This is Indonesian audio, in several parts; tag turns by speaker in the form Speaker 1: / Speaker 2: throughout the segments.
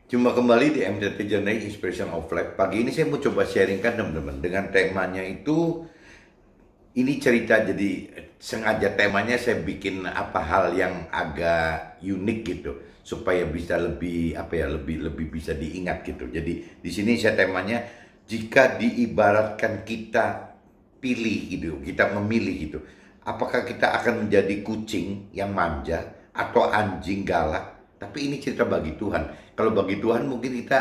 Speaker 1: Jumpa kembali di MTT Journey Inspiration of Life. Pagi ini saya mau coba sharingkan teman-teman dengan temanya itu, ini cerita, jadi sengaja temanya saya bikin apa hal yang agak unik gitu supaya bisa lebih lebih bisa diingat gitu. Jadi di sini saya temanya, jika diibaratkan kita pilih gitu, kita memilih gitu, apakah kita akan menjadi kucing yang manja atau anjing galak? Tapi ini cerita bagi Tuhan. Kalau bagi Tuhan mungkin kita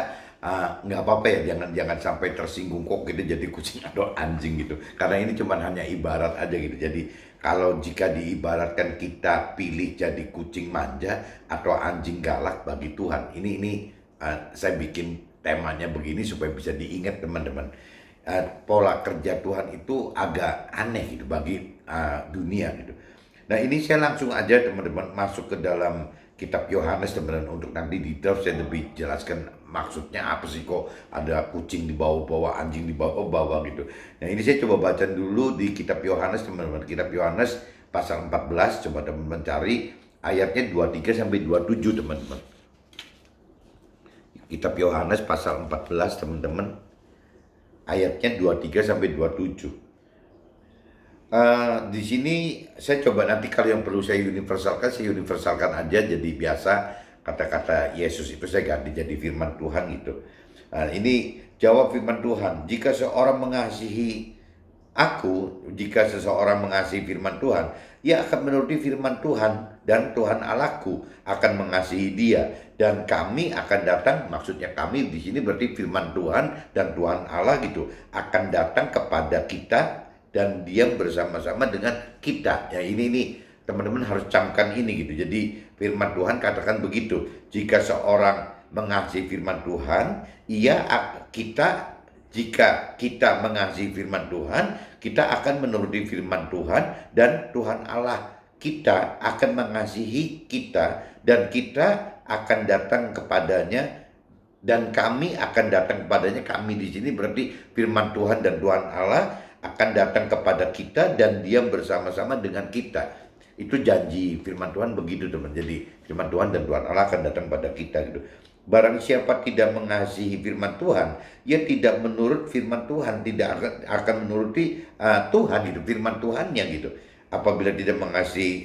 Speaker 1: nggak apa-apa ya, jangan sampai tersinggung kok kita jadi kucing atau anjing gitu. Karena ini cuma hanya ibarat aja gitu. Jadi kalau jika diibaratkan kita pilih jadi kucing manja atau anjing galak bagi Tuhan, ini saya bikin temanya begini supaya bisa diingat teman-teman. Pola kerja Tuhan itu agak aneh gitu bagi dunia gitu. Nah, ini saya langsung aja teman-teman masuk ke dalam kitab Yohanes teman-teman, untuk nanti detail saya lebih jelaskan maksudnya apa sih kok ada kucing di bawah-bawah, anjing di bawah-bawah gitu. Nah, ini saya coba baca dulu di kitab Yohanes teman-teman. Kitab Yohanes pasal 14, coba teman-teman cari ayatnya 23 sampai 27 teman-teman. Kitab Yohanes pasal 14 teman-teman, ayatnya 23 sampai 27. Di sini saya coba, nanti kalau yang perlu saya universalkan aja, jadi biasa kata-kata Yesus itu saya ganti jadi firman Tuhan gitu. Nah, ini jawab firman Tuhan, jika seorang mengasihi aku, jika seseorang mengasihi firman Tuhan, ia akan menuruti firman Tuhan, dan Tuhan Allahku akan mengasihi dia, dan kami akan datang, maksudnya kami di sini berarti firman Tuhan dan Tuhan Allah gitu, akan datang kepada kita dan diam bersama-sama dengan kita. Ya, ini teman-teman harus camkan ini gitu. Jadi firman Tuhan katakan begitu, jika seorang mengasihi firman Tuhan, jika kita mengasihi firman Tuhan, kita akan menuruti firman Tuhan, dan Tuhan Allah kita akan mengasihi kita, dan kita akan datang kepadanya, dan kami akan datang kepadanya. Kami di sini berarti firman Tuhan dan Tuhan Allah akan datang kepada kita dan diam bersama-sama dengan kita. Itu janji firman Tuhan begitu teman. Jadi firman Tuhan dan Tuhan Allah akan datang pada kita gitu. Barang siapa tidak mengasihi firman Tuhan, ia tidak menurut firman Tuhan, tidak akan menuruti Tuhan gitu, firman Tuhannya gitu. Apabila tidak mengasihi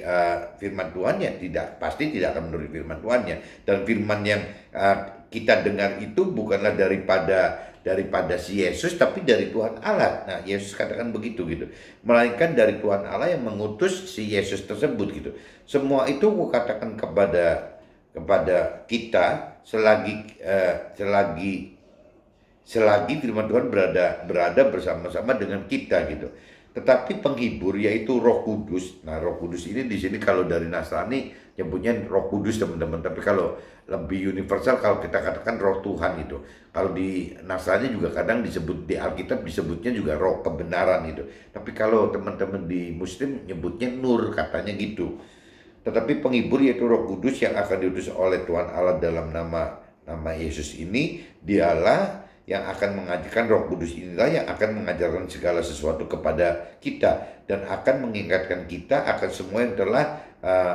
Speaker 1: firman Tuhannya, pasti tidak akan menuruti firman Tuhannya. Dan firman yang kita dengar itu bukanlah daripada si Yesus, tapi dari Tuhan Allah. Nah, Yesus katakan begitu gitu, melainkan dari Tuhan Allah yang mengutus si Yesus tersebut gitu. Semua itu aku katakan kepada kita selagi firman Tuhan berada bersama-sama dengan kita gitu. Tetapi penghibur, yaitu Roh Kudus. Nah, Roh Kudus ini di sini kalau dari Nasrani nyebutnya Roh Kudus teman-teman. Tapi kalau lebih universal, kalau kita katakan Roh Tuhan itu. Kalau di Nasrani juga kadang disebut, di Alkitab disebutnya juga Roh kebenaran itu. Tapi kalau teman-teman di Muslim nyebutnya Nur, katanya gitu. Tetapi penghibur, yaitu Roh Kudus yang akan diutus oleh Tuhan Allah dalam nama Yesus ini, dialah yang akan mengajarkan. Roh Kudus inilah yang akan mengajarkan segala sesuatu kepada kita, dan akan mengingatkan kita akan semua yang telah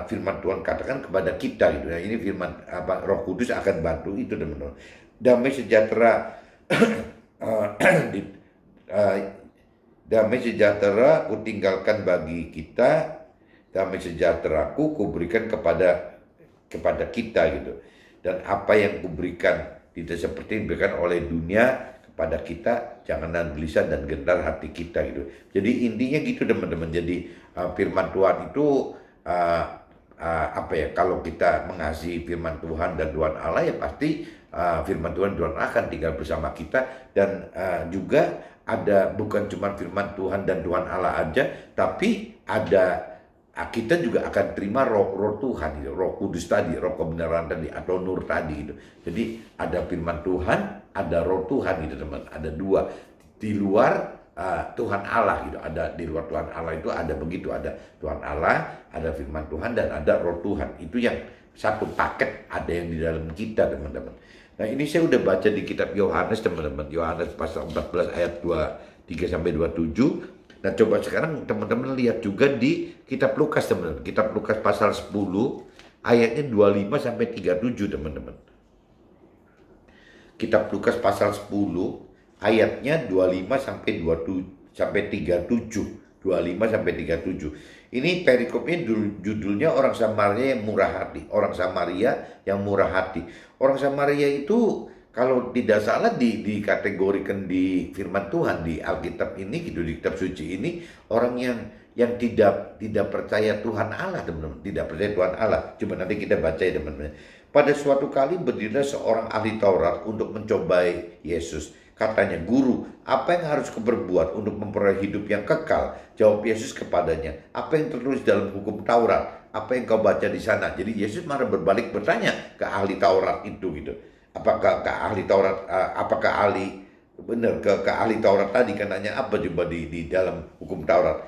Speaker 1: firman Tuhan katakan kepada kita gitu. Nah, ini firman Roh Kudus akan bantu itu teman-teman. Damai sejahtera damai sejahtera kutinggalkan bagi kita, damai sejahteraku kuberikan kepada kita gitu. Dan apa yang kuberikan tidak seperti yang diberikan oleh dunia kepada kita, janganlah gelisah dan gentar hati kita gitu. Jadi intinya gitu teman-teman. Jadi firman Tuhan itu kalau kita mengasihi firman Tuhan dan Tuhan Allah, ya pasti firman Tuhan akan tinggal bersama kita. Dan juga ada, bukan cuma firman Tuhan dan Tuhan Allah aja, tapi kita juga akan terima roh Tuhan gitu, Roh Kudus tadi, Roh kebenaran tadi, atau Nur tadi gitu. Jadi ada firman Tuhan, ada Roh Tuhan gitu teman. Ada dua di luar Tuhan Allah gitu. Ada di luar Tuhan Allah itu ada begitu, ada Tuhan Allah, ada firman Tuhan, dan ada Roh Tuhan. Itu yang satu paket, ada yang di dalam kita teman-teman. Nah, ini saya udah baca di kitab Yohanes teman-teman. Yohanes pasal 14 ayat 23 sampai 27. Nah, coba sekarang teman-teman lihat juga di kitab Lukas teman-teman. Kitab Lukas pasal 10 ayatnya 25 sampai 37 teman-teman. Kitab Lukas pasal 10 ayatnya 25 sampai 27 sampai 37. 25 sampai 37. Ini perikopnya judulnya orang Samaria yang murah hati. Orang Samaria yang murah hati. Orang Samaria itu kalau tidak salah dikategorikan di firman Tuhan di Alkitab ini gitu, di kitab suci ini, orang yang tidak percaya Tuhan Allah, teman-teman. Tidak percaya Tuhan Allah. Coba nanti kita baca ya, teman-teman. Pada suatu kali berdirilah seorang ahli Taurat untuk mencobai Yesus. Katanya, "Guru, apa yang harus kuperbuat untuk memperoleh hidup yang kekal?" Jawab Yesus kepadanya, "Apa yang tertulis dalam hukum Taurat? Apa yang kau baca di sana?" Jadi Yesus marah berbalik bertanya ke ahli Taurat itu gitu. Apakah ke ahli Taurat, apakah ahli benar ke ahli Taurat tadi kan nanya apa coba di dalam hukum Taurat.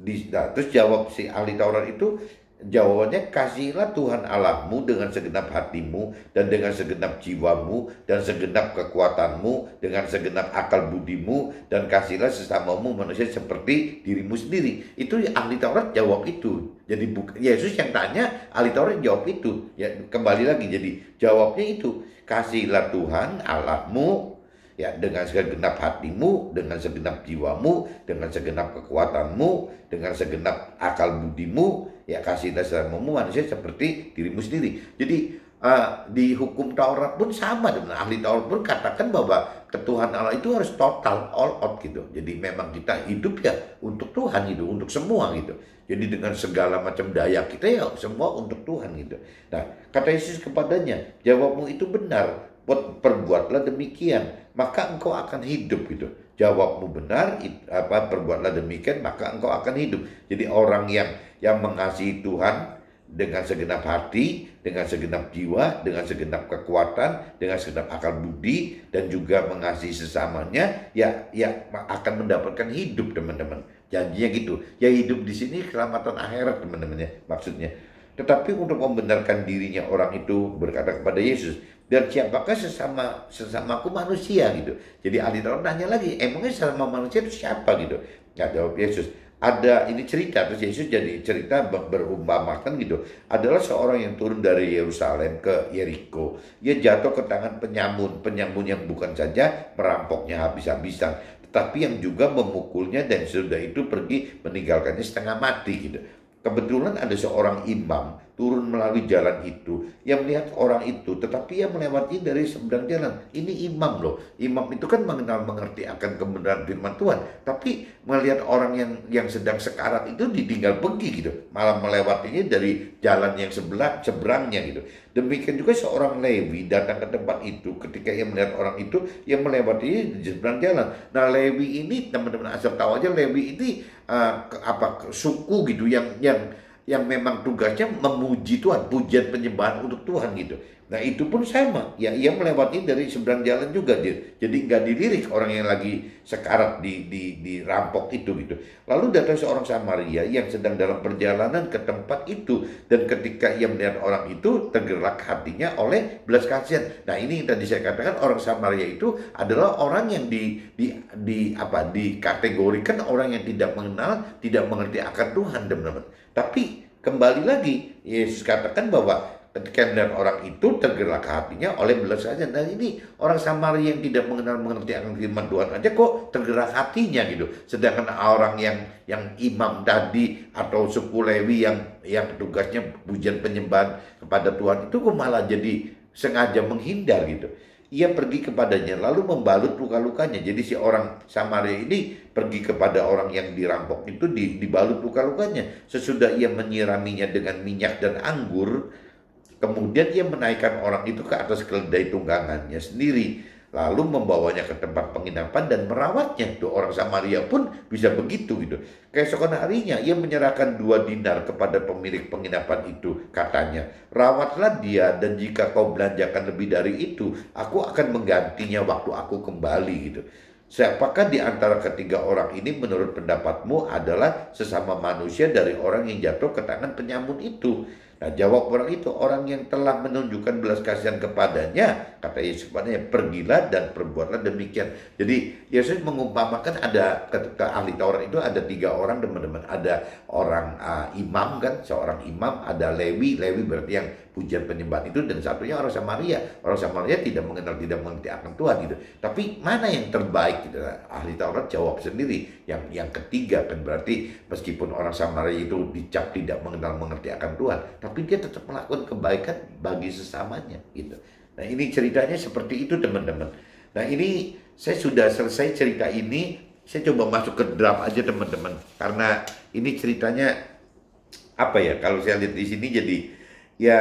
Speaker 1: Terus jawab si ahli Taurat itu, jawabannya, "Kasihilah Tuhan Allahmu dengan segenap hatimu dan dengan segenap jiwamu dan segenap kekuatanmu, dengan segenap akal budimu, dan kasihilah sesamamu manusia seperti dirimu sendiri." Itu ahli Taurat jawab itu. Jadi Yesus yang tanya, ahli Taurat jawab itu. Ya, kembali lagi, jadi jawabnya itu, "Kasihilah Tuhan Allahmu ya dengan segenap hatimu, dengan segenap jiwamu, dengan segenap kekuatanmu, dengan segenap akal budimu, ya kasihlah sesamamu manusia seperti dirimu sendiri." Jadi di hukum Taurat pun sama, dan ahli Taurat pun katakan bahwa ketuhanan Allah itu harus total, all out gitu. Jadi memang kita hidup ya untuk Tuhan gitu, untuk semua gitu. Jadi dengan segala macam daya kita ya semua untuk Tuhan gitu. Nah, kata Yesus kepadanya, "Jawabmu itu benar, perbuatlah demikian, maka engkau akan hidup." gitu. Jawabmu benar, perbuatlah demikian, maka engkau akan hidup. Jadi orang yang mengasihi Tuhan dengan segenap hati, dengan segenap jiwa, dengan segenap kekuatan, dengan segenap akal budi, dan juga mengasihi sesamanya, ya akan mendapatkan hidup, teman-teman. Janjinya gitu. Ya hidup di sini keselamatan akhirat, teman-teman ya, maksudnya. Tetapi untuk membenarkan dirinya, orang itu berkata kepada Yesus, "Dan siapakah sesamaku manusia?" gitu. Jadi ahli Taurat nanya lagi, emangnya sesama manusia itu siapa gitu? Nggak, jawab Yesus, "Ada," ini cerita, terus Yesus jadi cerita berumpamakan gitu. "Adalah seorang yang turun dari Yerusalem ke Yeriko. Ia jatuh ke tangan penyamun yang bukan saja merampoknya habis-habisan, tetapi yang juga memukulnya, dan sudah itu pergi meninggalkannya setengah mati gitu. Kebetulan ada seorang imam turun melalui jalan itu. Ia melihat orang itu, tetapi ia melewati dari seberang jalan." Ini imam loh. Imam itu kan mengerti akan kebenaran firman Tuhan. Tapi melihat orang yang sedang sekarat itu ditinggal pergi gitu. Malah melewatinya dari jalan yang seberangnya gitu. Demikian juga seorang Lewi datang ke tempat itu. Ketika ia melihat orang itu, ia melewatinya di seberang jalan. Nah, Lewi ini, teman-teman asal tahu aja, Lewi ini suku gitu yang memang tugasnya memuji Tuhan, pujian penyembahan untuk Tuhan gitu. Nah itu pun sama, ya ia melewati dari seberang jalan juga dia. Jadi nggak dilirik orang yang lagi sekarat di rampok itu gitu. Lalu datang seorang Samaria yang sedang dalam perjalanan ke tempat itu, dan ketika ia melihat orang itu, tergerak hatinya oleh belas kasihan. Nah ini yang tadi saya katakan, orang Samaria itu adalah orang yang dikategorikan orang yang tidak mengenal, tidak mengerti akan Tuhan, teman-teman. Tapi kembali lagi, Yesus katakan bahwa ketika melihat orang itu, tergerak hatinya oleh belas kasihan. Dan ini orang Samaria yang tidak mengerti akan firman Tuhan aja kok tergerak hatinya gitu. Sedangkan orang yang imam tadi atau suku Lewi yang tugasnya pujian penyembahan kepada Tuhan itu kok malah jadi sengaja menghindar gitu. Ia pergi kepadanya lalu membalut luka-lukanya. Jadi si orang Samaria ini pergi kepada orang yang dirampok itu, dibalut luka-lukanya. Sesudah ia menyiraminya dengan minyak dan anggur, kemudian ia menaikkan orang itu ke atas keledai tunggangannya sendiri, lalu membawanya ke tempat penginapan dan merawatnya. Tuh orang Samaria pun bisa begitu gitu. Keesokan harinya ia menyerahkan 2 dinar kepada pemilik penginapan itu. Katanya, "Rawatlah dia, dan jika kau belanjakan lebih dari itu, aku akan menggantinya waktu aku kembali." gitu. Siapakah di antara ketiga orang ini menurut pendapatmu adalah sesama manusia dari orang yang jatuh ke tangan penyamun itu? Nah, jawab orang itu, orang yang telah menunjukkan belas kasihan kepadanya, kata Yesus kepadanya, pergilah dan perbuatlah demikian. Jadi Yesus mengumpamakan ada ke ahli Taurat itu ada 3 orang teman-teman. Ada orang imam kan, seorang imam, ada Lewi berarti yang pujian penyembahan itu, dan satunya orang Samaria. Orang Samaria tidak mengerti akan Tuhan gitu. Tapi mana yang terbaik gitu? Ahli Taurat jawab sendiri, yang ketiga kan, berarti meskipun orang Samaria itu dicap tidak mengerti akan Tuhan, tapi dia tetap melakukan kebaikan bagi sesamanya gitu. Nah, ini ceritanya seperti itu teman-teman. Nah, ini saya sudah selesai cerita ini, saya coba masuk ke drum aja teman-teman, karena ini ceritanya apa ya, kalau saya lihat di sini jadi ya,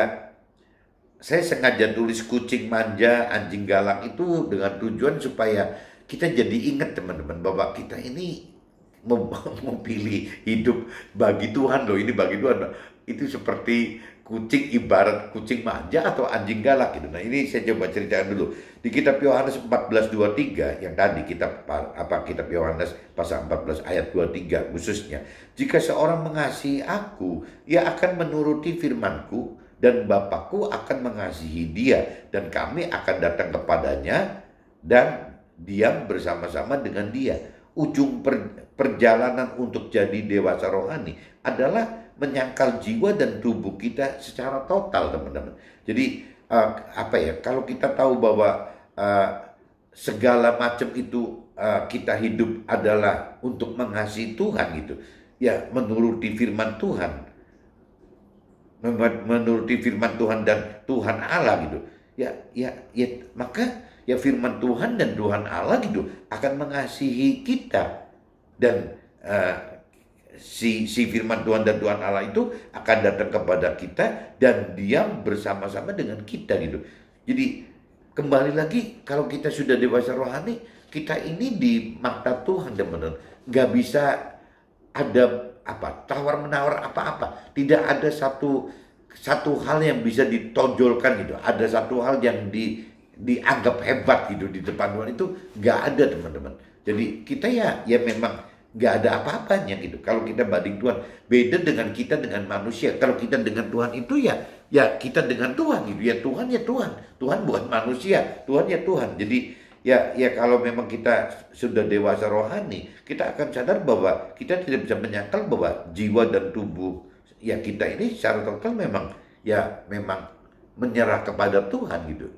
Speaker 1: saya sengaja tulis kucing manja, anjing galak itu dengan tujuan supaya kita jadi ingat teman-teman bahwa kita ini memilih hidup bagi Tuhan loh, ini bagi Tuhan. Itu seperti kucing, ibarat kucing manja atau anjing galak gitu. Nah, ini saya coba ceritakan dulu. Di kitab Yohanes 14:23 yang tadi kitab Yohanes pasal 14 ayat 23 khususnya. Jika seorang mengasihi aku, ia akan menuruti firmanku, dan Bapakku akan mengasihi dia, dan kami akan datang kepadanya dan diam bersama-sama dengan dia. Ujung perjalanan untuk jadi dewasa rohani adalah menyangkal jiwa dan tubuh kita secara total teman-teman. Jadi kalau kita tahu bahwa segala macam itu kita hidup adalah untuk mengasihi Tuhan gitu, ya menuruti firman Tuhan, dan Tuhan Allah gitu, ya maka ya firman Tuhan dan Tuhan Allah gitu akan mengasihi kita, dan si firman Tuhan dan Tuhan Allah itu akan datang kepada kita dan diam bersama-sama dengan kita gitu. Jadi kembali lagi, kalau kita sudah dewasa rohani, kita ini di mata Tuhan teman-teman, nggak bisa ada tawar-menawar apa-apa. Tidak ada satu hal yang bisa ditonjolkan gitu. Ada satu hal yang dianggap hebat gitu di depan Tuhan, itu nggak ada teman-teman. Jadi kita ya memang nggak ada apa-apanya gitu. Kalau kita banding Tuhan, beda dengan kita dengan manusia. Kalau kita dengan Tuhan itu ya kita dengan Tuhan gitu. Ya Tuhan Tuhan bukan manusia, Tuhan ya Tuhan. Jadi ya kalau memang kita sudah dewasa rohani, kita akan sadar bahwa kita tidak bisa menyangkal bahwa jiwa dan tubuh ya kita ini secara total memang menyerah kepada Tuhan gitu.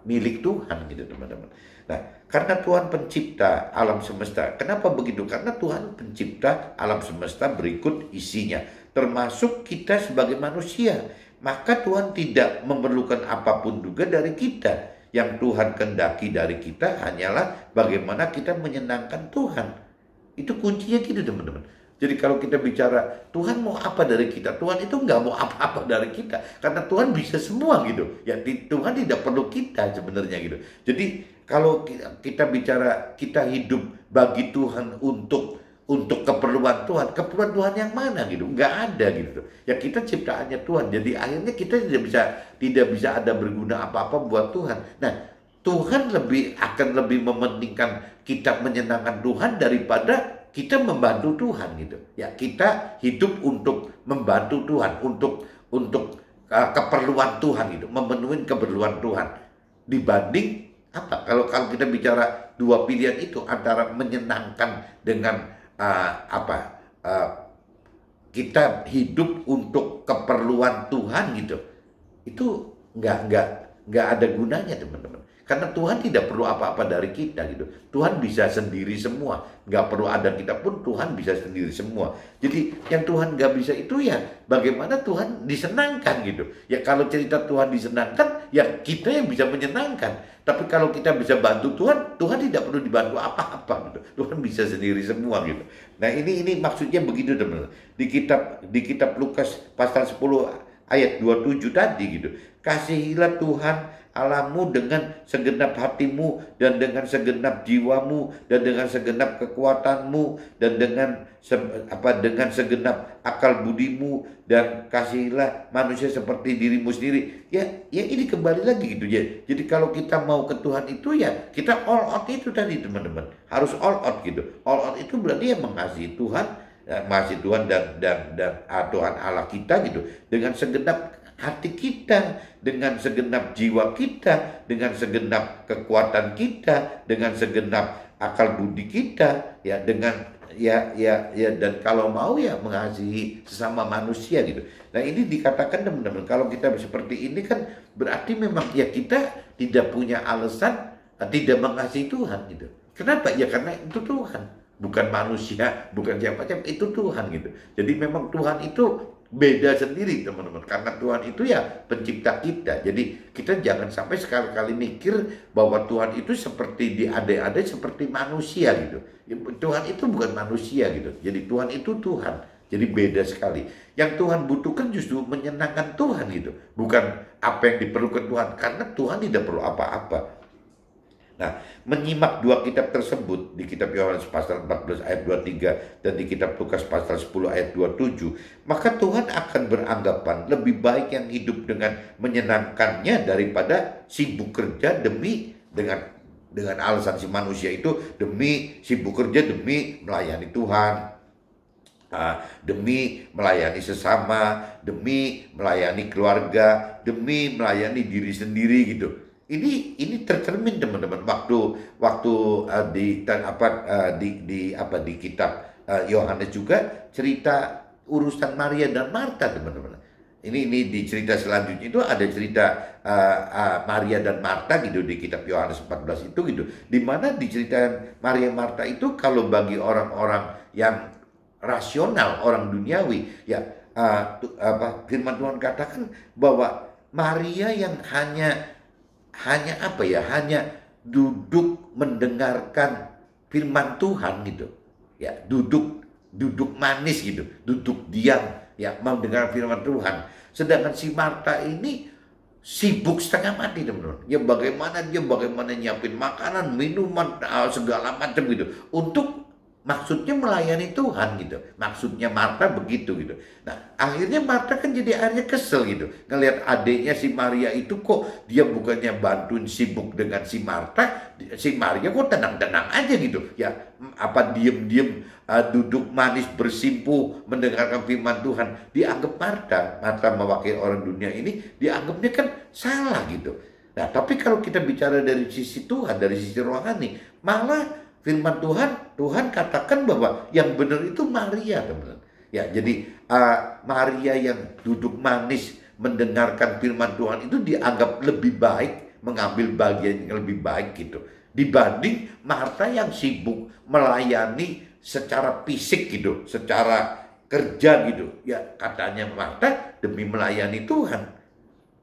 Speaker 1: Milik Tuhan gitu teman-teman. Nah, karena Tuhan pencipta alam semesta. Kenapa begitu? Karena Tuhan pencipta alam semesta berikut isinya, termasuk kita sebagai manusia. Maka Tuhan tidak memerlukan apapun juga dari kita. Yang Tuhan kehendaki dari kita hanyalah bagaimana kita menyenangkan Tuhan. Itu kuncinya gitu teman-teman. Jadi kalau kita bicara Tuhan mau apa dari kita, Tuhan itu nggak mau apa-apa dari kita, karena Tuhan bisa semua gitu. Ya Tuhan tidak perlu kita sebenarnya gitu. Jadi kalau kita bicara kita hidup bagi Tuhan untuk keperluan Tuhan yang mana gitu? Nggak ada gitu. Ya kita ciptaannya Tuhan. Jadi akhirnya kita tidak bisa ada berguna apa-apa buat Tuhan. Nah, Tuhan akan lebih mementingkan kita menyenangkan Tuhan daripada kita membantu Tuhan gitu. Ya kita hidup untuk membantu Tuhan, untuk keperluan Tuhan gitu, memenuhi keperluan Tuhan. Dibanding kalau kita bicara dua pilihan itu antara menyenangkan dengan kita hidup untuk keperluan Tuhan gitu, itu nggak ada gunanya teman-teman. Karena Tuhan tidak perlu apa-apa dari kita gitu. Tuhan bisa sendiri semua. Nggak perlu ada kita pun Tuhan bisa sendiri semua. Jadi yang Tuhan nggak bisa itu ya bagaimana Tuhan disenangkan gitu. Ya kalau cerita Tuhan disenangkan, ya kita yang bisa menyenangkan. Tapi kalau kita bisa bantu Tuhan, Tuhan tidak perlu dibantu apa-apa gitu. Tuhan bisa sendiri semua gitu. Nah ini maksudnya begitu teman-teman. Di kitab Lukas pasal 10 ayat 27 tadi gitu. Kasihilah Tuhan Allahmu dengan segenap hatimu, dan dengan segenap jiwamu, dan dengan segenap kekuatanmu, dan dengan segenap akal budimu, dan kasihilah manusia seperti dirimu sendiri. Ya ini kembali lagi gitu ya. Jadi kalau kita mau ke Tuhan itu ya kita all out itu tadi teman-teman. Harus all out gitu. All out itu berarti ya mengasihi Tuhan, mengasihi Tuhan dan Tuhan Allah kita gitu dengan segenap hati kita, dengan segenap jiwa kita, dengan segenap kekuatan kita, dengan segenap akal budi kita, ya dengan dan kalau mau ya mengasihi sesama manusia gitu. Nah ini dikatakan teman-teman, kalau kita seperti ini kan berarti memang ya kita tidak punya alasan tidak mengasihi Tuhan gitu. Kenapa? Ya karena itu Tuhan, bukan manusia, bukan siapa-siapa, itu Tuhan gitu. Jadi memang Tuhan itu beda sendiri teman-teman, karena Tuhan itu ya pencipta kita. Jadi kita jangan sampai sekali-kali mikir bahwa Tuhan itu seperti diade-ade seperti manusia gitu. Tuhan itu bukan manusia gitu. Jadi Tuhan itu Tuhan. Jadi beda sekali. Yang Tuhan butuhkan justru menyenangkan Tuhan gitu, bukan apa yang diperlukan Tuhan, karena Tuhan tidak perlu apa-apa. Nah, menyimak dua kitab tersebut, di kitab Yohanes pasal 14 ayat 23 dan di kitab Lukas pasal 10 ayat 27, maka Tuhan akan beranggapan lebih baik yang hidup dengan menyenangkannya daripada sibuk kerja dengan alasan si manusia itu demi sibuk kerja demi melayani Tuhan, demi melayani sesama, demi melayani keluarga, demi melayani diri sendiri gitu. Ini tercermin teman-teman waktu di kitab Yohanes juga cerita urusan Maria dan Marta teman-teman. Ini di cerita selanjutnya itu ada cerita Maria dan Marta gitu di kitab Yohanes 14 itu gitu. Di mana diceritakan Maria Marta itu kalau bagi orang-orang yang rasional, orang duniawi ya firman Tuhan katakan bahwa Maria yang hanya duduk mendengarkan firman Tuhan gitu. Ya, duduk manis gitu, duduk diam ya mendengar firman Tuhan. Sedangkan si Marta ini sibuk setengah mati teman-teman. Ya bagaimana nyiapin makanan, minuman, segala macam gitu untuk maksudnya melayani Tuhan gitu. Maksudnya Marta begitu gitu. Nah akhirnya Marta kan jadi akhirnya kesel gitu. Ngelihat adiknya si Maria itu kok dia bukannya bantuin sibuk dengan si Marta. Si Maria kok tenang-tenang aja gitu. Ya diem-diem duduk manis bersimpuh mendengarkan firman Tuhan. Dianggap Marta mewakili orang dunia ini dianggapnya kan salah gitu. Nah tapi kalau kita bicara dari sisi Tuhan, dari sisi rohani, malah firman Tuhan katakan bahwa yang benar itu Maria teman-teman. Ya, jadi Maria yang duduk manis mendengarkan firman Tuhan itu dianggap lebih baik, mengambil bagian yang lebih baik gitu, dibanding Marta yang sibuk melayani secara fisik gitu, secara kerja gitu. Ya, katanya Marta demi melayani Tuhan,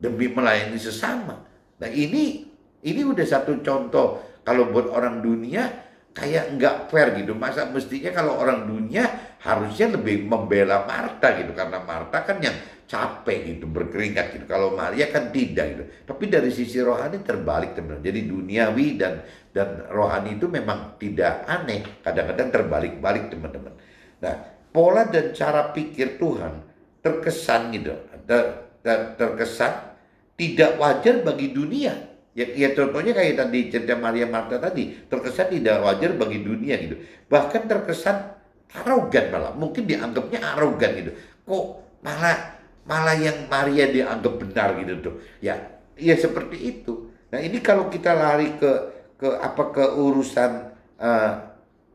Speaker 1: demi melayani sesama. Nah, ini udah satu contoh kalau buat orang dunia kayak nggak fair gitu. Masa mestinya kalau orang dunia harusnya lebih membela Marta gitu, karena Marta kan yang capek gitu, berkeringat gitu. Kalau Maria kan tidak gitu. Tapi dari sisi rohani terbalik teman-teman. Jadi duniawi dan rohani itu memang tidak aneh, kadang-kadang terbalik-balik teman-teman. Nah, pola dan cara pikir Tuhan terkesan gitu, terkesan tidak wajar bagi dunia. Ya contohnya kayak tadi cerita Maria Marta tadi, terkesan tidak wajar bagi dunia gitu. Bahkan terkesan arogan malah, mungkin dianggapnya arogan gitu. Kok malah yang Maria dianggap benar gitu tuh. Ya seperti itu. Nah, ini kalau kita lari ke urusan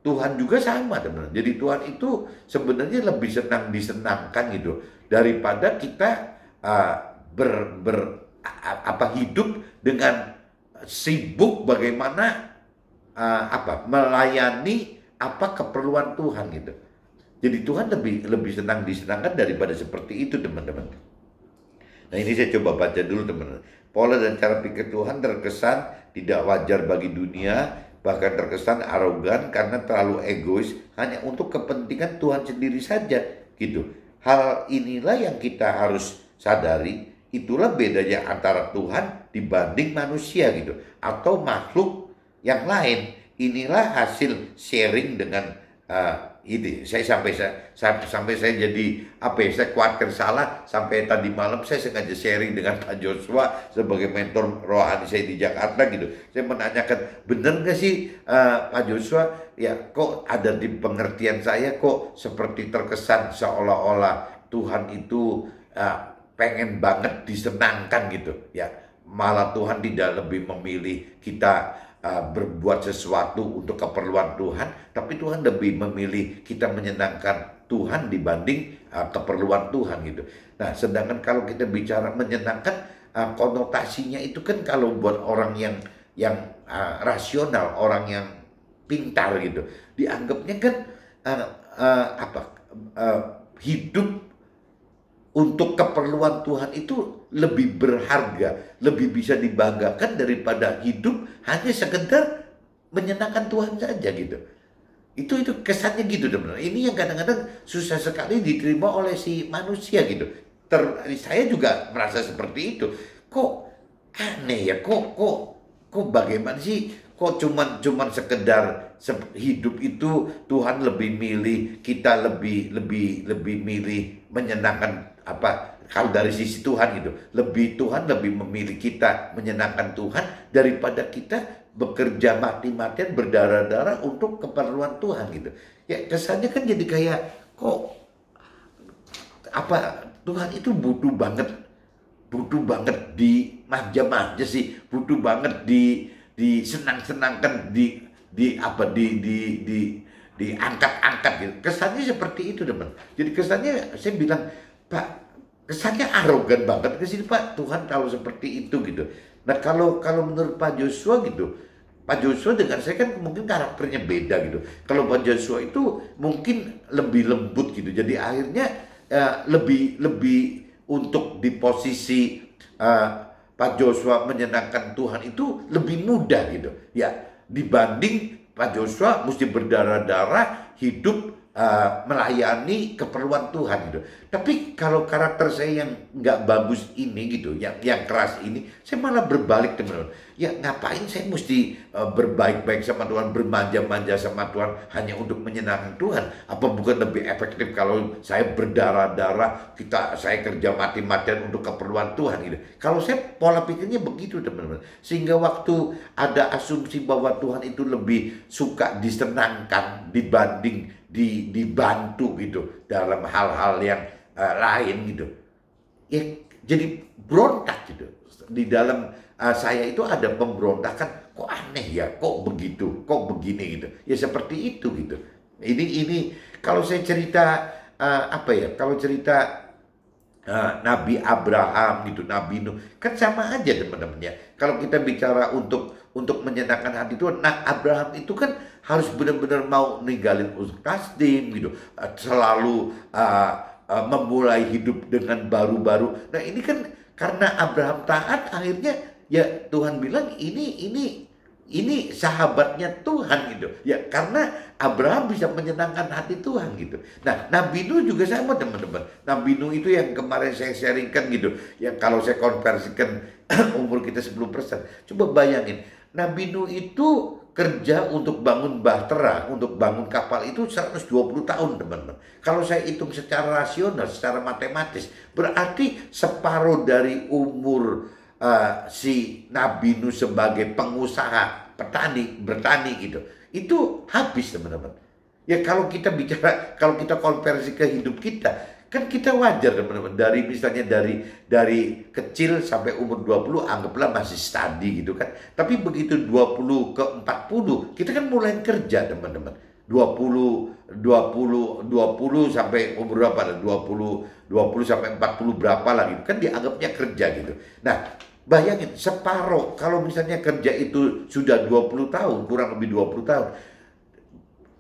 Speaker 1: Tuhan juga sama teman-teman. Jadi Tuhan itu sebenarnya lebih senang disenangkan gitu daripada kita hidup dengan sibuk bagaimana melayani keperluan Tuhan gitu. Jadi Tuhan lebih senang disenangkan daripada seperti itu teman-teman. Nah ini saya coba baca dulu teman-teman. Pola dan cara pikir Tuhan terkesan tidak wajar bagi dunia, bahkan terkesan arogan karena terlalu egois hanya untuk kepentingan Tuhan sendiri saja gitu. Hal inilah yang kita harus sadari. Itulah bedanya antara Tuhan dibanding manusia gitu, atau makhluk yang lain. Inilah hasil sharing dengan ini sampai saya jadi apa ya, saya khawatir salah sampai tadi malam saya sengaja sharing dengan Pak Joshua sebagai mentor rohani saya di Jakarta gitu. Saya menanyakan, benar nggak sih Pak Joshua, ya kok ada di pengertian saya kok seperti terkesan seolah-olah Tuhan itu pengen banget disenangkan gitu ya, malah Tuhan tidak lebih memilih kita berbuat sesuatu untuk keperluan Tuhan, tapi Tuhan lebih memilih kita menyenangkan Tuhan dibanding keperluan Tuhan gitu. Nah, sedangkan kalau kita bicara menyenangkan, konotasinya itu kan kalau buat orang yang rasional, orang yang pintar gitu, dianggapnya kan hidup untuk keperluan Tuhan itu lebih berharga, lebih bisa dibanggakan daripada hidup hanya sekedar menyenangkan Tuhan saja gitu. Itu kesannya gitu teman-teman. Ini yang kadang-kadang susah sekali diterima oleh si manusia gitu. Saya juga merasa seperti itu. Kok aneh ya? Kok bagaimana sih? Kok cuman sekedar hidup itu Tuhan lebih milih kita, lebih milih menyenangkan kalau dari sisi Tuhan gitu, Tuhan lebih memilih kita menyenangkan Tuhan daripada kita bekerja mati-matian berdarah-darah untuk keperluan Tuhan gitu. Ya kesannya kan jadi kayak kok Tuhan itu butuh banget dimanja-manja sih, butuh banget disenang-senangkan, diangkat-angkat gitu. Kesannya seperti itu teman. Jadi kesannya saya bilang, Pak, kesannya arogan banget ke sini Pak, Tuhan kalau seperti itu gitu. Nah kalau menurut Pak Joshua gitu, Pak Joshua dengan saya kan mungkin karakternya beda gitu. Kalau Pak Joshua itu mungkin lebih lembut gitu. Jadi akhirnya lebih untuk di posisi Pak Joshua menyenangkan Tuhan itu lebih mudah gitu. Ya dibanding Pak Joshua mesti berdarah-darah hidup melayani keperluan Tuhan gitu. Tapi kalau karakter saya yang nggak bagus ini gitu, yang keras ini, saya malah berbalik teman-teman. Ya ngapain saya mesti berbaik-baik sama Tuhan, bermanja-manja sama Tuhan hanya untuk menyenangkan Tuhan? Apa bukan lebih efektif kalau saya berdarah-darah, saya kerja mati-matian untuk keperluan Tuhan gitu? Kalau saya pola pikirnya begitu teman-teman. Sehingga waktu ada asumsi bahwa Tuhan itu lebih suka disenangkan dibanding dibantu gitu dalam hal-hal yang lain gitu, ya jadi berontak gitu. Di dalam saya itu ada pemberontakan, kok aneh ya, kok begitu, kok begini gitu. Ya seperti itu gitu. Ini kalau saya cerita kalau cerita Nabi Abraham gitu, Nabi Nuh, kan sama aja teman-teman ya. Kalau kita bicara untuk menyenangkan hati Tuhan, nah Abraham itu kan harus benar-benar mau ninggalin Ur Kasdim gitu, selalu memulai hidup dengan baru-baru. Nah ini kan karena Abraham taat, akhirnya ya Tuhan bilang ini sahabatnya Tuhan gitu. Ya karena Abraham bisa menyenangkan hati Tuhan gitu. Nah Nabi Nuh juga sama teman-teman. Nabi Nuh itu yang kemarin saya sharingkan gitu. Ya kalau saya konversikan umur kita 10%. Coba bayangin, Nabi Nuh itu kerja untuk bangun bahtera, untuk bangun kapal itu 120 tahun teman-teman. Kalau saya hitung secara rasional, secara matematis, berarti separuh dari umur si Nabi Nuh sebagai pengusaha, bertani gitu, itu habis teman-teman. Ya kalau kita bicara, kalau kita konversi ke hidup kita, kan kita wajar teman-teman, misalnya dari kecil sampai umur 20 anggaplah masih study gitu kan. Tapi begitu 20 ke 40 kita kan mulai kerja teman-teman. 20 sampai umur berapa? 20 sampai 40 berapa lagi kan dianggapnya kerja gitu. Nah, bayangin separuh kalau misalnya kerja itu sudah 20 tahun, kurang lebih 20 tahun.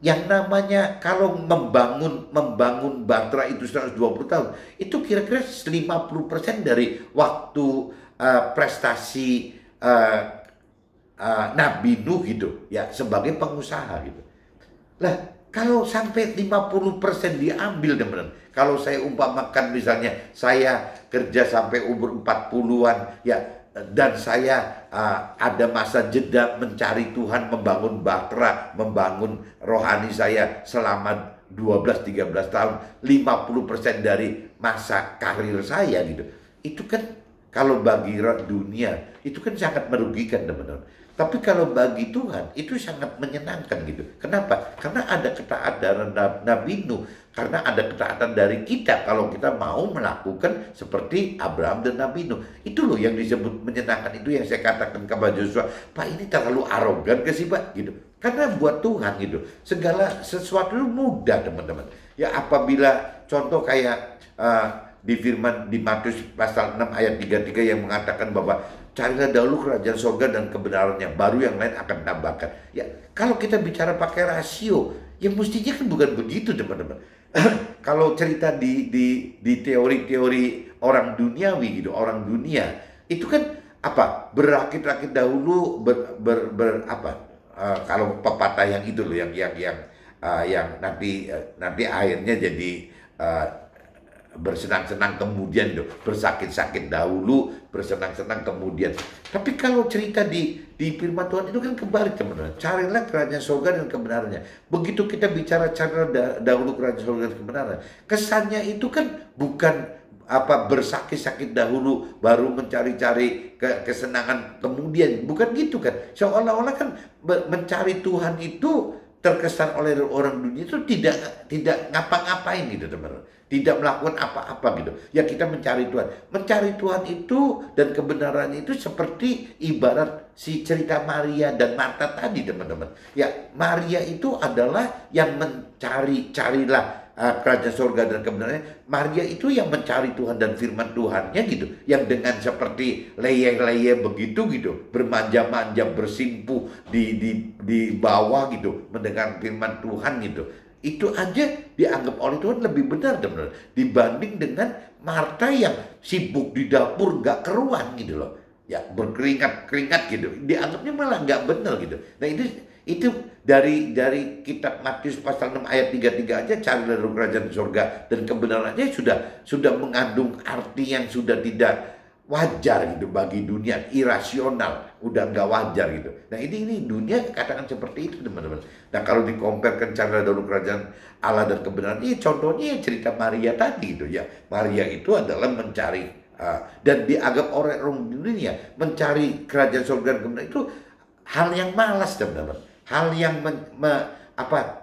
Speaker 1: Yang namanya kalau membangun bahtera itu 120 tahun, itu kira-kira 50% dari waktu prestasi Nabi Nuh gitu ya, sebagai pengusaha gitu. Lah kalau sampai 50% diambil teman-teman, kalau saya umpamakan misalnya saya kerja sampai umur 40-an ya, dan saya ada masa jeda mencari Tuhan, membangun bahtera, membangun rohani saya selama 12-13 tahun, 50% dari masa karir saya gitu. Itu kan kalau bagi dunia itu kan sangat merugikan, teman-teman. Tapi kalau bagi Tuhan itu sangat menyenangkan gitu. Kenapa? Karena ada ketaatan Nabi Nuh, karena ada ketaatan dari kita kalau kita mau melakukan seperti Abraham dan Nabi Nuh. Itu loh yang disebut menyenangkan. Itu yang saya katakan kepada Joshua, Pak, ini terlalu arogan ke sih, Pak, gitu. Karena buat Tuhan gitu, segala sesuatu itu mudah, teman-teman. Ya, apabila contoh kayak di firman di Matius pasal 6 ayat 33 yang mengatakan bahwa carilah dahulu kerajaan surga dan kebenarannya, baru yang lain akan tambahkan. Ya, kalau kita bicara pakai rasio, ya mestinya kan bukan begitu, teman-teman. Kalau cerita di teori-teori orang duniawi gitu, orang dunia, itu kan apa? Berakit-rakit dahulu kalau pepatah yang itu loh, yang nanti akhirnya jadi bersenang-senang kemudian loh, bersakit-sakit dahulu, bersenang-senang kemudian. Tapi kalau cerita di firman Tuhan itu kan kebalik, teman-teman. Carilah kerajaan surga dan kebenarannya. Begitu kita bicara carilah dahulu kerajaan surga dan kebenarannya, kesannya itu kan bukan bersakit-sakit dahulu baru mencari-cari kesenangan kemudian, bukan gitu kan. Seolah-olah kan mencari Tuhan itu terkesan oleh orang dunia itu tidak ngapa-ngapain gitu, teman-teman. Tidak melakukan apa-apa gitu. Ya, kita mencari Tuhan. Mencari Tuhan itu dan kebenaran itu seperti ibarat si cerita Maria dan Marta tadi, teman-teman. Ya, Maria itu adalah yang carilah kerajaan surga dan kebenarannya. Maria itu yang mencari Tuhan dan firman Tuhannya gitu. Yang dengan seperti leye-leye begitu gitu, bermanja-manja, bersimpuh di bawah gitu, mendengar firman Tuhan gitu. Itu aja dianggap oleh Tuhan lebih benar, teman-teman, dibanding dengan Marta yang sibuk di dapur nggak keruan gitu loh. Ya, berkeringat-keringat gitu. Dianggapnya malah nggak benar gitu. Nah, itu dari kitab Matius pasal 6 ayat 33 aja, carilah dahulu kerajaan surga dan kebenarannya sudah mengandung arti yang sudah tidak wajar gitu bagi dunia, irasional, udah nggak wajar gitu. Nah, ini dunia katakan seperti itu, teman-teman. Nah, kalau dikompetkan carilah dahulu kerajaan Allah dan kebenaran, ini contohnya cerita Maria tadi gitu ya. Maria itu adalah mencari dan dianggap orang dunia mencari kerajaan surga dan kebenaran itu hal yang malas, teman-teman. Hal yang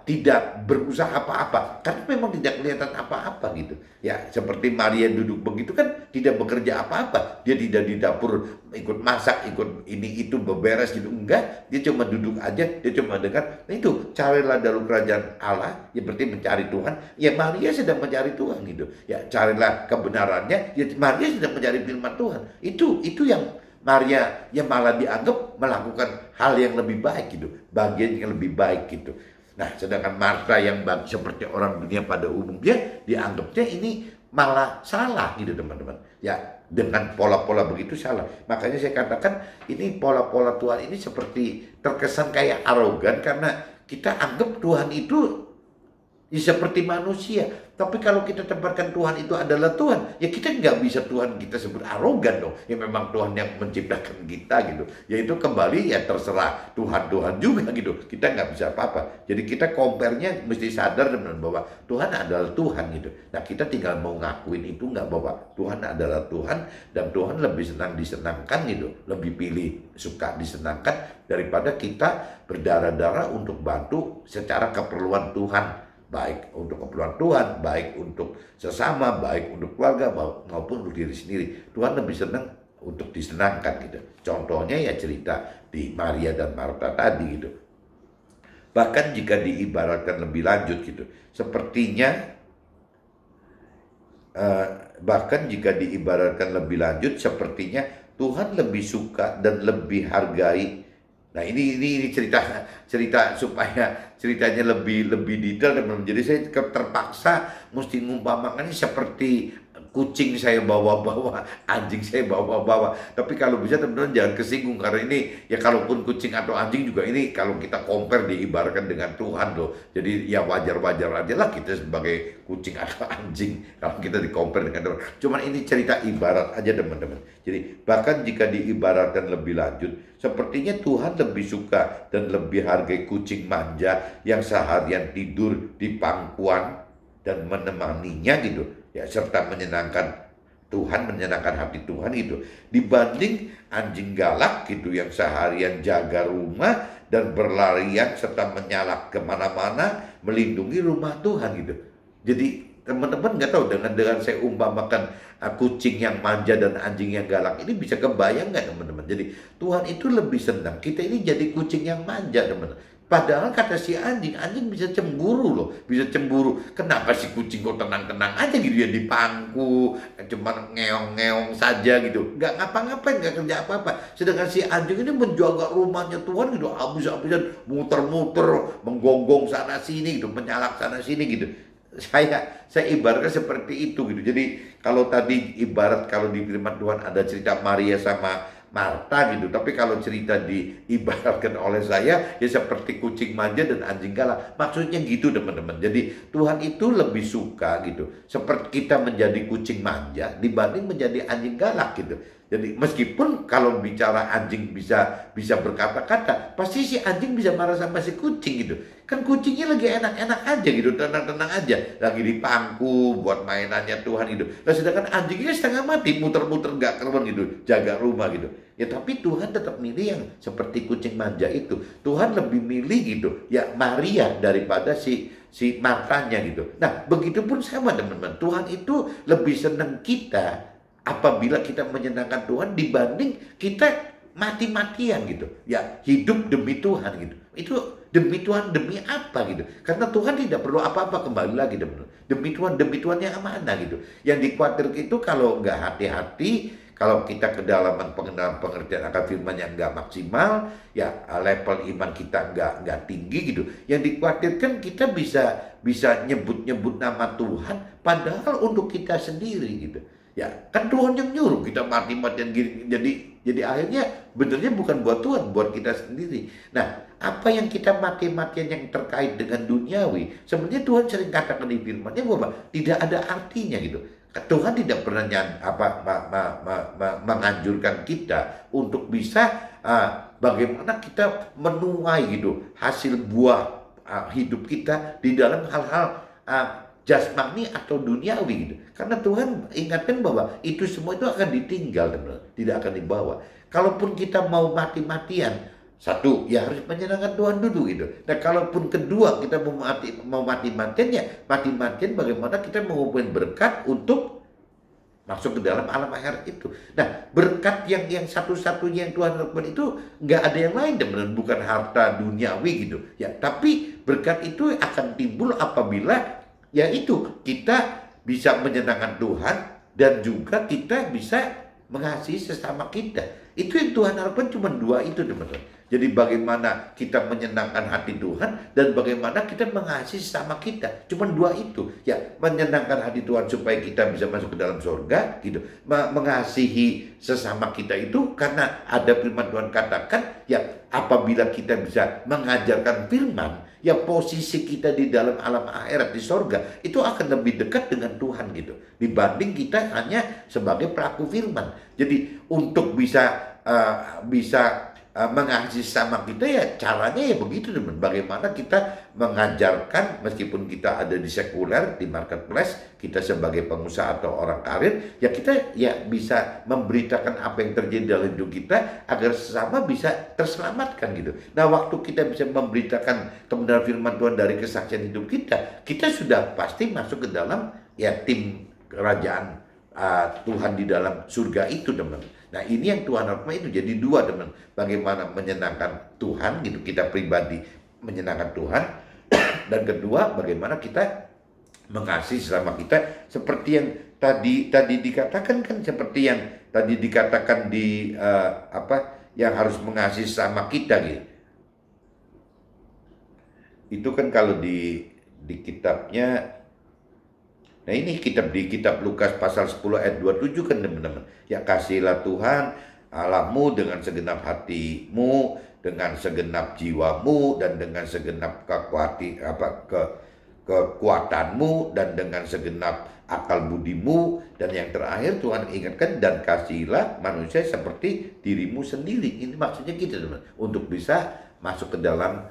Speaker 1: tidak berusaha apa-apa, karena memang tidak kelihatan apa-apa gitu. Ya, seperti Maria duduk begitu kan tidak bekerja apa-apa. Dia tidak di dapur ikut masak, ikut ini itu beberes gitu. Enggak, dia cuma duduk aja, dia cuma dengar. Nah, itu carilah dahulu kerajaan Allah, ya berarti mencari Tuhan. Ya, Maria sedang mencari Tuhan gitu. Ya, carilah kebenarannya, ya Maria sedang mencari firman Tuhan. Itu yang Maria yang malah dianggap melakukan hal yang lebih baik gitu, bagian yang lebih baik gitu. Nah, sedangkan Marta yang seperti orang dunia pada umumnya dianggapnya ini malah salah gitu, teman-teman. Ya, dengan pola-pola begitu salah. Makanya saya katakan ini pola-pola Tuhan ini seperti terkesan kayak arogan karena kita anggap Tuhan itu ya seperti manusia. Tapi kalau kita tempatkan Tuhan itu adalah Tuhan, ya kita nggak bisa Tuhan kita sebut arogan dong. Ya memang Tuhan yang menciptakan kita gitu. Ya itu kembali ya terserah Tuhan juga gitu. Kita nggak bisa apa-apa. Jadi kita compare-nya mesti sadar teman bahwa Tuhan adalah Tuhan gitu. Nah, kita tinggal mau ngakuin itu nggak bahwa Tuhan adalah Tuhan dan Tuhan lebih senang disenangkan gitu. Lebih pilih suka disenangkan daripada kita berdarah-darah untuk bantu secara keperluan Tuhan. Baik untuk keperluan Tuhan, baik untuk sesama, baik untuk keluarga, maupun untuk diri sendiri. Tuhan lebih senang untuk disenangkan gitu. Contohnya ya cerita di Maria dan Marta tadi gitu. Bahkan jika diibaratkan lebih lanjut gitu, sepertinya Tuhan lebih suka dan lebih hargai. Nah, ini cerita supaya ceritanya lebih detail, teman-teman. Jadi saya terpaksa mesti ngumpamakan ini seperti kucing saya bawa-bawa, anjing saya bawa-bawa. Tapi kalau bisa teman-teman jangan kesinggung, karena ini ya kalaupun kucing atau anjing juga ini kalau kita compare diibaratkan dengan Tuhan loh. Jadi ya wajar-wajar aja lah kita sebagai kucing atau anjing kalau kita di-compare dengan Tuhan. Cuman ini cerita ibarat aja teman-teman. Jadi bahkan jika diibaratkan lebih lanjut, sepertinya Tuhan lebih suka dan lebih hargai kucing manja yang seharian tidur di pangkuan dan menemaninya gitu ya, serta menyenangkan hati Tuhan gitu, dibanding anjing galak gitu yang seharian jaga rumah dan berlarian serta menyalak kemana-mana melindungi rumah Tuhan gitu. Jadi teman-teman nggak tahu dengan saya umpamakan kucing yang manja dan anjing yang galak ini, bisa kebayang nggak teman-teman? Jadi Tuhan itu lebih senang kita ini jadi kucing yang manja teman-teman. Padahal kata si anjing bisa cemburu loh, bisa cemburu. Kenapa si kucing kok tenang-tenang aja gitu ya di pangku, cuman ngeong-ngeong saja gitu, nggak ngapa-ngapain, nggak kerja apa-apa. Sedangkan si anjing ini menjaga rumahnya Tuhan gitu, habis-habisan muter-muter, menggonggong sana sini gitu, menyalak sana sini gitu. Saya ibaratkan seperti itu gitu. Jadi kalau tadi ibarat kalau di firman Tuhan ada cerita Maria sama Marta gitu, tapi kalau cerita diibaratkan oleh saya ya seperti kucing manja dan anjing galak. Maksudnya gitu teman-teman. Jadi Tuhan itu lebih suka gitu seperti kita menjadi kucing manja dibanding menjadi anjing galak gitu. Jadi meskipun kalau bicara anjing bisa berkata-kata, pasti si anjing bisa marah sama si kucing gitu. Kan kucingnya lagi enak-enak aja gitu, tenang-tenang aja, lagi di pangku buat mainannya Tuhan gitu. Nah sedangkan anjingnya setengah mati, muter-muter gak keruan gitu, jaga rumah gitu. Ya tapi Tuhan tetap milih yang seperti kucing manja itu. Tuhan lebih milih gitu ya Maria daripada si Martanya gitu. Nah begitupun sama teman-teman, Tuhan itu lebih senang kita apabila kita menyenangkan Tuhan dibanding kita mati-matian gitu. Ya hidup demi Tuhan gitu. Itu demi Tuhan, demi apa gitu. Karena Tuhan tidak perlu apa-apa, kembali lagi teman-teman. Demi Tuhan yang amanah gitu. Yang dikhawatirkan itu kalau nggak hati-hati, kalau kita kedalaman pengertian akan firman yang nggak maksimal, ya level iman kita nggak tinggi gitu. Yang dikhawatirkan kita bisa nyebut-nyebut nama Tuhan, padahal untuk kita sendiri gitu. Ya kan Tuhan yang nyuruh kita mati-matian gini. Jadi akhirnya benernya bukan buat Tuhan, buat kita sendiri. Nah, apa yang kita mati-matian yang terkait dengan duniawi, sebenarnya Tuhan sering katakan di firman-Nya bahwa tidak ada artinya gitu. Tuhan tidak pernah menganjurkan kita untuk bisa bagaimana kita menuai gitu hasil buah hidup kita di dalam hal-hal jasmani atau duniawi gitu. Karena Tuhan ingatkan bahwa itu semua itu akan ditinggal, teman-teman, tidak akan dibawa. Kalaupun kita mau mati-matian, satu ya harus menyenangkan Tuhan dulu gitu. Nah kalaupun kedua kita mau mati-matian, ya mati-matian bagaimana kita mengumpulkan berkat untuk masuk ke dalam alam akhirat itu. Nah berkat yang satu-satunya yang Tuhan lakukan itu nggak ada yang lain teman-teman, bukan harta duniawi gitu ya. Tapi berkat itu akan timbul apabila yaitu kita bisa menyenangkan Tuhan dan juga kita bisa mengasihi sesama kita. Itu yang Tuhan harapkan, cuma dua itu teman-teman. Jadi bagaimana kita menyenangkan hati Tuhan dan bagaimana kita mengasihi sesama kita. Cuma dua itu. Ya, menyenangkan hati Tuhan supaya kita bisa masuk ke dalam surga gitu. Mengasihi sesama kita itu karena ada firman Tuhan katakan ya apabila kita bisa mengajarkan firman, ya posisi kita di dalam alam akhirat di surga itu akan lebih dekat dengan Tuhan gitu dibanding kita hanya sebagai pelaku firman. Jadi untuk bisa mengasihi sama kita ya caranya ya begitu teman. Bagaimana kita mengajarkan meskipun kita ada di sekuler, di marketplace, kita sebagai pengusaha atau orang karir, ya kita ya bisa memberitakan apa yang terjadi dalam hidup kita agar sesama bisa terselamatkan gitu. Nah waktu kita bisa memberitakan kebenaran firman Tuhan dari kesaksian hidup kita sudah pasti masuk ke dalam ya tim kerajaan Tuhan di dalam surga itu teman. Nah ini yang Tuhan harapkan itu jadi dua teman. Bagaimana menyenangkan Tuhan gitu, kita pribadi menyenangkan Tuhan. Dan kedua bagaimana kita mengasihi sesama kita seperti yang tadi dikatakan kan, seperti yang tadi dikatakan di yang harus mengasihi sesama kita gitu. Itu kan kalau di kitabnya Nah ini di kitab Lukas pasal 10 ayat 27 kan teman-teman. Ya kasihlah Tuhan Allahmu dengan segenap hatimu, dengan segenap jiwamu, dan dengan segenap kekuatanmu, dan dengan segenap akal budimu, dan yang terakhir Tuhan ingatkan, dan kasihilah manusia seperti dirimu sendiri. Ini maksudnya kita teman, untuk bisa masuk ke dalam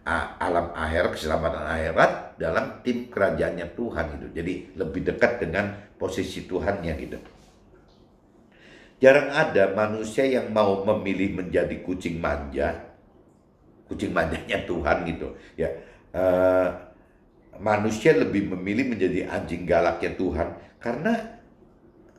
Speaker 1: alam akhirat, keselamatan akhirat dalam tim kerajaannya Tuhan gitu. Jadi lebih dekat dengan posisi Tuhannya gitu. Jarang ada manusia yang mau memilih menjadi kucing manjanya Tuhan gitu. Ya, manusia lebih memilih menjadi anjing galaknya Tuhan karena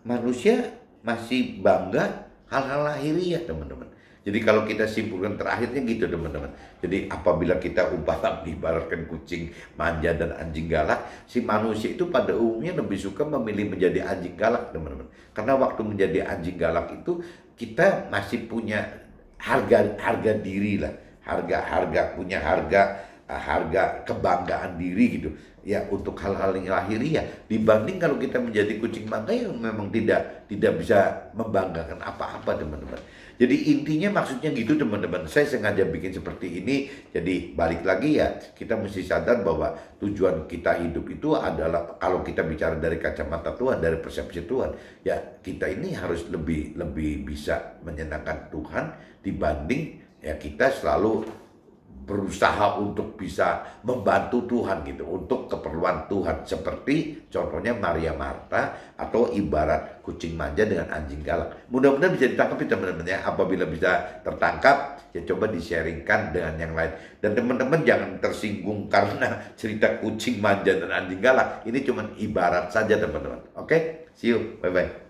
Speaker 1: manusia masih bangga hal-hal lahiriah teman-teman. Jadi kalau kita simpulkan terakhirnya gitu teman-teman. Jadi apabila kita umpama diibaratkan kucing manja dan anjing galak, si manusia itu pada umumnya lebih suka memilih menjadi anjing galak teman-teman. Karena waktu menjadi anjing galak itu kita masih punya harga diri lah, punya harga kebanggaan diri gitu ya untuk hal-hal yang lahiriah, dibanding kalau kita menjadi kucing manja yang memang tidak bisa membanggakan apa-apa teman-teman. Jadi intinya maksudnya gitu teman-teman. Saya sengaja bikin seperti ini. Jadi balik lagi ya, kita mesti sadar bahwa tujuan kita hidup itu adalah, kalau kita bicara dari kacamata Tuhan, dari persepsi Tuhan, ya kita ini harus lebih bisa menyenangkan Tuhan dibanding ya kita selalu berusaha untuk bisa membantu Tuhan gitu, untuk keperluan Tuhan, seperti contohnya Maria Marta atau ibarat kucing manja dengan anjing galak. Mudah-mudahan bisa ditangkap teman-teman ya. Apabila bisa tertangkap ya coba di-sharingkan dengan yang lain. Dan teman-teman jangan tersinggung karena cerita kucing manja dan anjing galak. Ini cuma ibarat saja teman-teman. Oke? See you. Bye-bye.